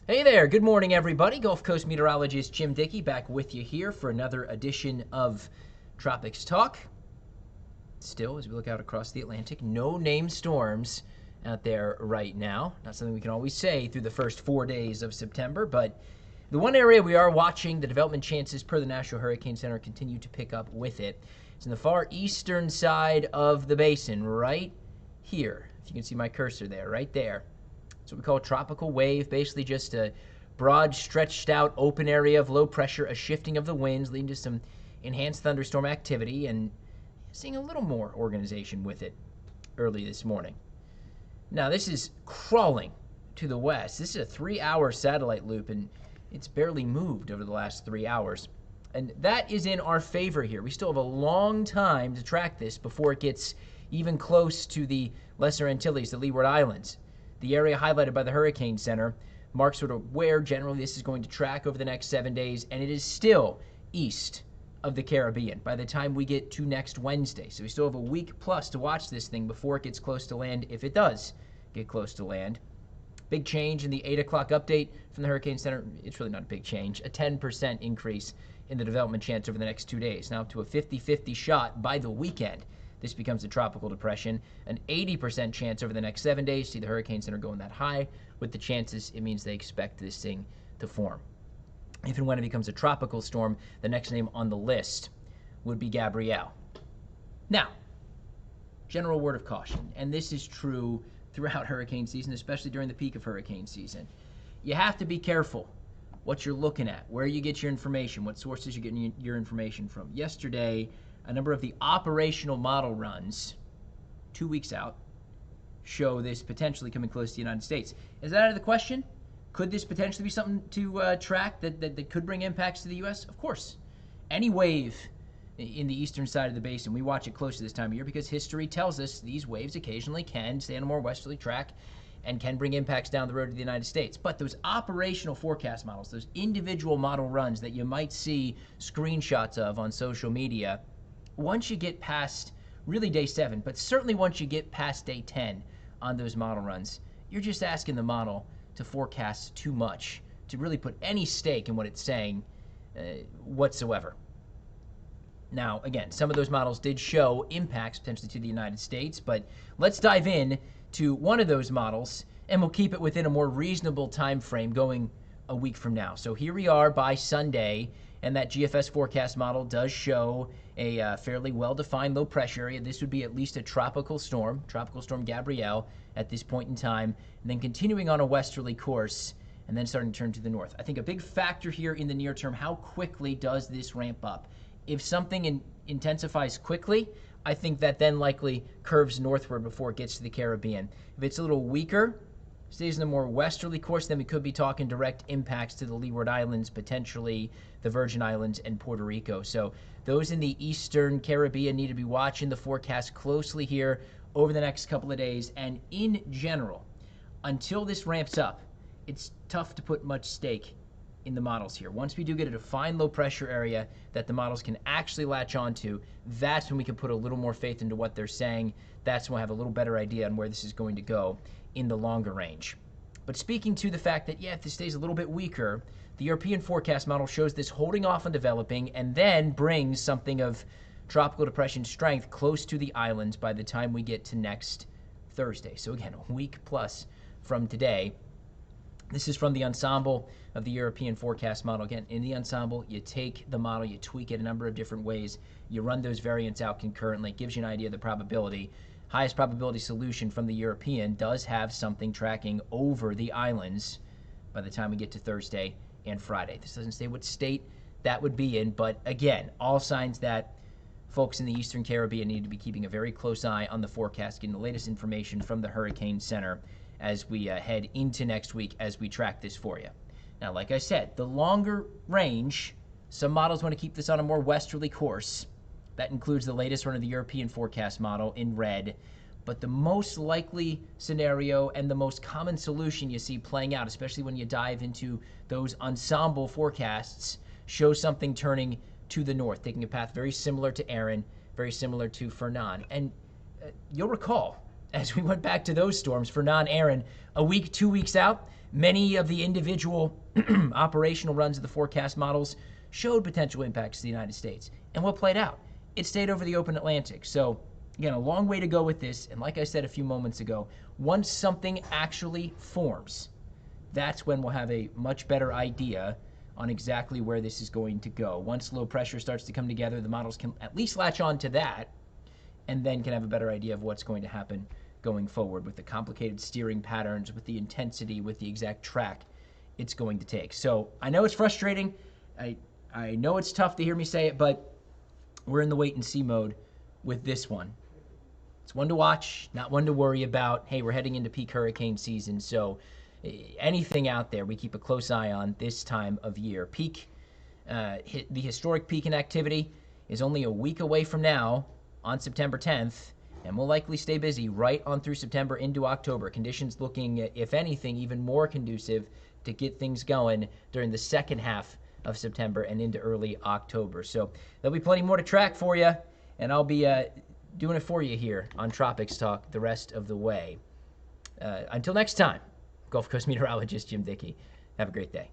Hey there, good morning everybody. Gulf Coast meteorologist Jim Dickey back with you here for another edition of Tropics Talk. Still, as we look out across the Atlantic, no named storms out there right now. Not something we can always say through the first 4 days of September, but the one area we are watching the development chances per the National Hurricane Center continue to pick up with it. It's in the far eastern side of the basin, right here. If you can see my cursor there, right there. It's what we call a tropical wave, basically just a broad, stretched out, open area of low pressure, a shifting of the winds leading to some enhanced thunderstorm activity, and seeing a little more organization with it early this morning. Now, this is crawling to the west. This is a 3-hour satellite loop, and it's barely moved over the last 3 hours. And that is in our favor here. We still have a long time to track this before it gets even close to the Lesser Antilles, the Leeward Islands. The area highlighted by the Hurricane Center marks sort of where generally this is going to track over the next 7 days, and it is still east of the Caribbean by the time we get to next Wednesday. So we still have a week plus to watch this thing before it gets close to land, if it does get close to land. Big change in the 8 o'clock update from the Hurricane Center. It's really not a big change. A 10% increase in the development chance over the next 2 days. Now up to a 50-50 shot by the weekend. This becomes a tropical depression. An 80% chance over the next 7 days. See the Hurricane Center going that high. With the chances, it means they expect this thing to form. If and when it becomes a tropical storm, the next name on the list would be Gabrielle. Now, general word of caution, and this is true throughout hurricane season, especially during the peak of hurricane season. You have to be careful what you're looking at, where you get your information, what sources you're getting your information from. Yesterday, a number of the operational model runs, 2 weeks out, show this potentially coming close to the United States. Is that out of the question? Could this potentially be something to track that could bring impacts to the U.S.? Of course. Any wave in the eastern side of the basin, we watch it closely this time of year because history tells us these waves occasionally can stay on a more westerly track and can bring impacts down the road to the United States. But those operational forecast models, those individual model runs that you might see screenshots of on social media, once you get past really day 7, but certainly once you get past day 10 on those model runs, you're just asking the model to forecast too much to really put any stake in what it's saying whatsoever. Now, again, some of those models did show impacts potentially to the United States, but let's dive in to one of those models, and we'll keep it within a more reasonable time frame going a week from now. So here we are by Sunday, and that GFS forecast model does show a fairly well-defined low pressure area. This would be at least a Tropical Storm Gabrielle at this point in time, and then continuing on a westerly course, and then starting to turn to the north. I think a big factor here in the near term, how quickly does this ramp up? If something intensifies quickly, I think that then likely curves northward before it gets to the Caribbean. If it's a little weaker, stays in a more westerly course, then we could be talking direct impacts to the Leeward Islands, potentially the Virgin Islands and Puerto Rico. So those in the eastern Caribbean need to be watching the forecast closely here over the next couple of days. And in general, until this ramps up, it's tough to put much stake in the models here. Once we do get a defined low pressure area that the models can actually latch onto, that's when we can put a little more faith into what they're saying. That's when we'll have a little better idea on where this is going to go in the longer range. But speaking to the fact that, if this stays a little bit weaker, the European forecast model shows this holding off on developing and then brings something of tropical depression strength close to the islands by the time we get to next Thursday. So again, a week plus from today. This is from the ensemble of the European forecast model. Again, in the ensemble, you take the model, you tweak it a number of different ways, you run those variants out concurrently. It gives you an idea of the probability. Highest probability solution from the European does have something tracking over the islands by the time we get to Thursday and Friday. This doesn't say what state that would be in, but again, all signs that folks in the Eastern Caribbean need to be keeping a very close eye on the forecast, getting the latest information from the Hurricane Center as we head into next week as we track this for you. Now, like I said, the longer range, some models want to keep this on a more westerly course. That includes the latest run of the European forecast model in red. But the most likely scenario and the most common solution you see playing out, especially when you dive into those ensemble forecasts, shows something turning to the north, taking a path very similar to Aaron, very similar to Fernand. And you'll recall as we went back to those storms for non-Aaron a week, 2 weeks out. Many of the individual operational runs of the forecast models showed potential impacts to the United States. And what played out? It stayed over the open Atlantic. So, again, a long way to go with this. And like I said a few moments ago, once something actually forms, that's when we'll have a much better idea on exactly where this is going to go. Once low pressure starts to come together, the models can at least latch on to that and then can have a better idea of what's going to happen going forward with the complicated steering patterns, with the intensity, with the exact track it's going to take. So I know it's frustrating. I know it's tough to hear me say it, but we're in the wait and see mode with this one. It's one to watch, not one to worry about. Hey, we're heading into peak hurricane season, so anything out there we keep a close eye on this time of year. The historic peak in activity is only a week away from now on September 10th, and we'll likely stay busy right on through September into October. Conditions looking, if anything, even more conducive to get things going during the second half of September and into early October. So there'll be plenty more to track for you, and I'll be doing it for you here on Tropics Talk the rest of the way. Until next time, Gulf Coast meteorologist Jim Dickey. Have a great day.